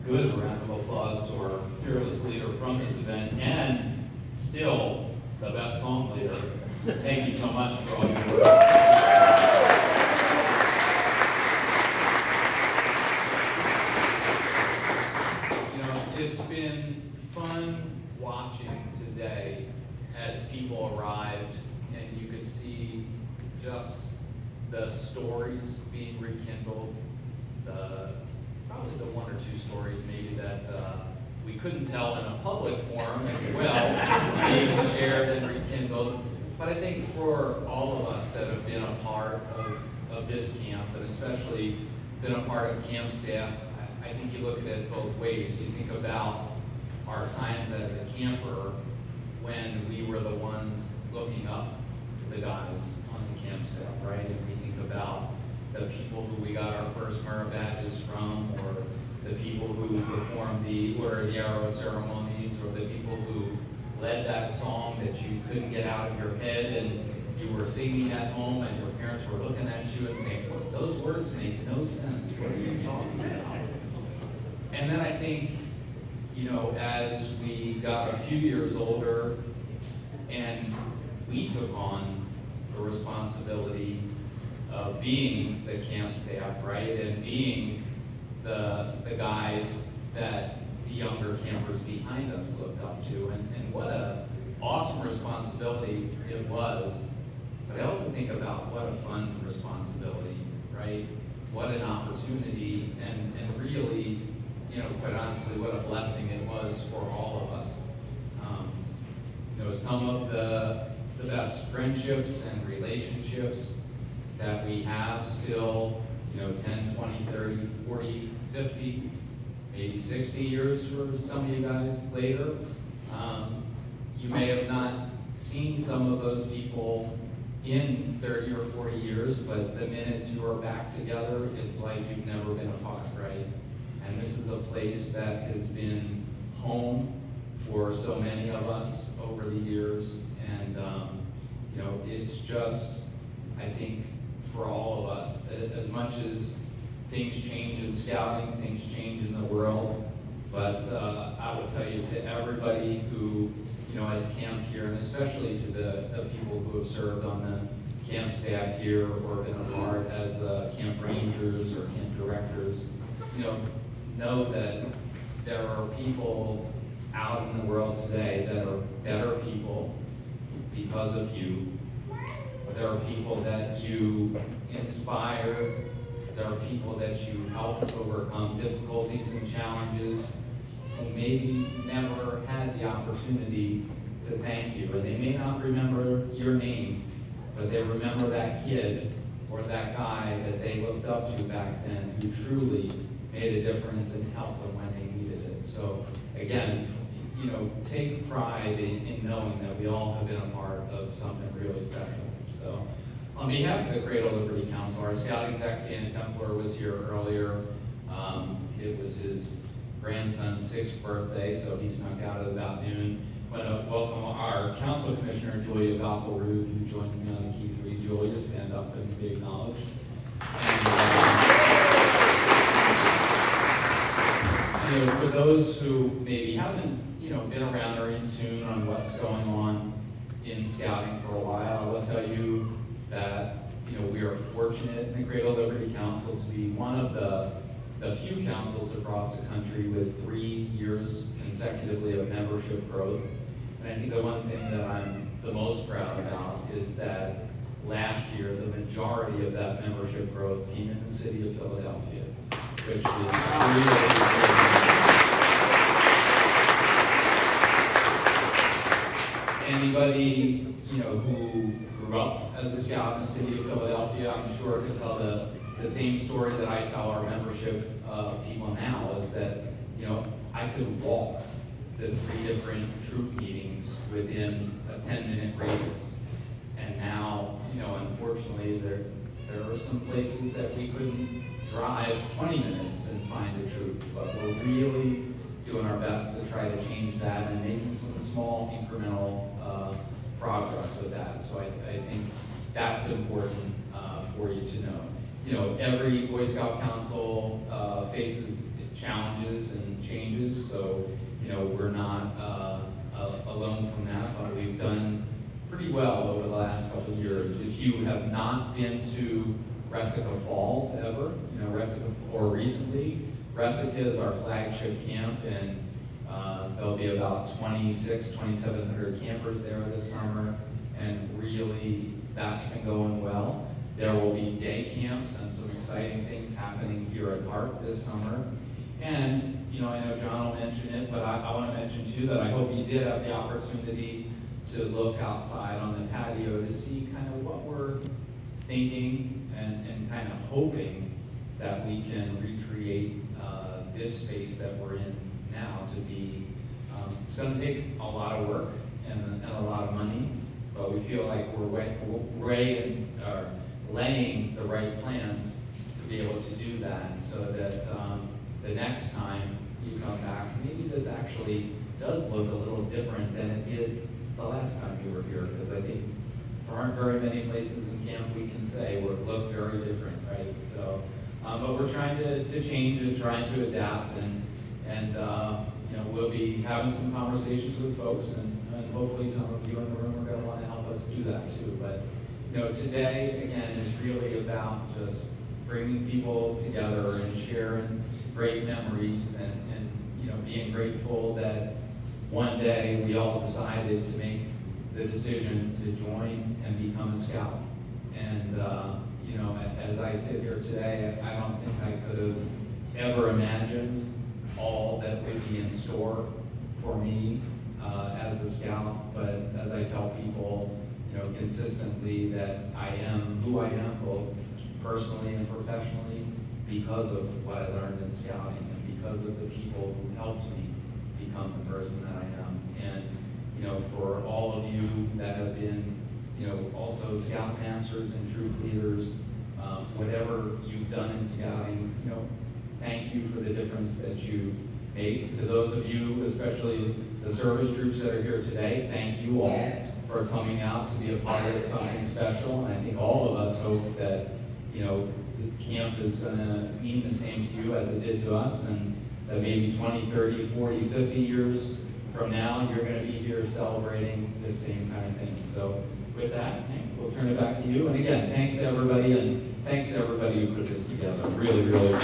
good round of applause to our fearless leader from this event, and still the best song leader. Thank you so much for all your work. It's been fun watching today as people arrived, and you could see just the stories being rekindled, probably the one or two stories maybe that we couldn't tell in a public forum as well, being shared and rekindled. But I think for all of us that have been a part of this camp, and especially been a part of camp staff, I think you look at it both ways. You think about our times as a camper when we were the ones looking up to the guys on the camp staff, right? And we think about the people who we got our first merit badges from, or the people who performed the Order of the Arrow ceremonies, or the people who led that song that you couldn't get out of your head and you were singing at home and your parents were looking at you and saying, "Look, those words make no sense. What are you talking about?" And then I think, as we got a few years older and we took on the responsibility of being the camp staff, right? And being the guys that the younger campers behind us looked up to. And what an awesome responsibility it was. But I also think about what a fun responsibility, right? What an opportunity, and really, quite honestly, what a blessing it was for all of us. Some of the best friendships and relationships that we have still, 10, 20, 30, 40, 50, maybe 60 years for some of you guys later. You may have not seen some of those people in 30 or 40 years, but the minutes you are back together, it's like you've never been apart, right? And this is a place that has been home for so many of us over the years. And, it's just, I think, for all of us, as much as things change in scouting, things change in the world, but I will tell you, to everybody who, has camped here, and especially to the people who have served on the camp staff here or been a part as camp rangers or camp directors, know that there are people out in the world today that are better people because of you. There are people that you inspire. There are people that you help overcome difficulties and challenges who maybe never had the opportunity to thank you. Or they may not remember your name, but they remember that kid or that guy that they looked up to back then who truly made a difference and helped them when they needed it. So again, take pride in knowing that we all have been a part of something really special. So on behalf of the Cradle Liberty Council, our Scout Exec Dan Templer was here earlier. It was his grandson's 6th birthday, so he snuck out at about noon. I want to welcome our Council Commissioner, Julia Goppel-Rude, who joined me on the Key 3. Julia, stand up and be acknowledged. And, for those who maybe haven't, been around or in tune on what's going on in scouting for a while, I will tell you that, we are fortunate in the Cradle Liberty Council to be one of the few councils across the country with 3 years consecutively of membership growth. And I think the one thing that I'm the most proud about is that last year, the majority of that membership growth came in the city of Philadelphia, which is really anybody, who grew up as a scout in the city of Philadelphia, I'm sure could tell the same story that I tell our membership people now, is that, I could walk to 3 different troop meetings within a 10-minute radius. And now, unfortunately, there are some places that we couldn't drive 20 minutes and find a troop, but we're really doing our best to try to change that and making some small incremental progress with that. So I think that's important for you to know. Every Boy Scout Council faces challenges changes and changes, so, we're not alone from that, but we've done pretty well over the last couple of years. If you have not been to Resica Falls ever, or recently, Resica is our flagship camp, and there'll be about 2,700 campers there this summer, and really, that's been going well. There will be day camps and some exciting things happening here at Hart this summer. And, I know John will mention it, but I want to mention too that I hope you did have the opportunity to look outside on the patio to see kind of what we're thinking and kind of hoping that we can recreate this space that we're in now to be. It's going to take a lot of work and a lot of money, but we feel like we're laying the right plans to be able to do that, so that the next time you come back, maybe this actually does look a little different than it did the last time you were here, because I think there aren't very many places in camp we can say would look very different, right? So, but we're trying to change and trying to adapt, and we'll be having some conversations with folks, and hopefully some of you in the room are going to want to help us do that too. But today again is really about just bringing people together and sharing great memories, and being grateful that one day we all decided to make the decision to join and become a scout. And as I sit here today, I don't think I could have ever imagined all that would be in store for me as a scout. But as I tell people, consistently, that I am who I am, both personally and professionally, because of what I learned in scouting and because of the people who helped me become the person that I am. And for all of you that have been also scoutmasters and troop leaders, whatever you've done in scouting, thank you for the difference that you make. To those of you, especially the service troops that are here today, thank you all for coming out to be a part of something special. And I think all of us hope that the camp is going to mean the same to you as it did to us, and that maybe 20, 30, 40, 50 years from now, you're going to be here celebrating the same kind of thing. So with that, Hank, we'll turn it back to you. And again, thanks to everybody, and thanks to everybody who put this together. Really, really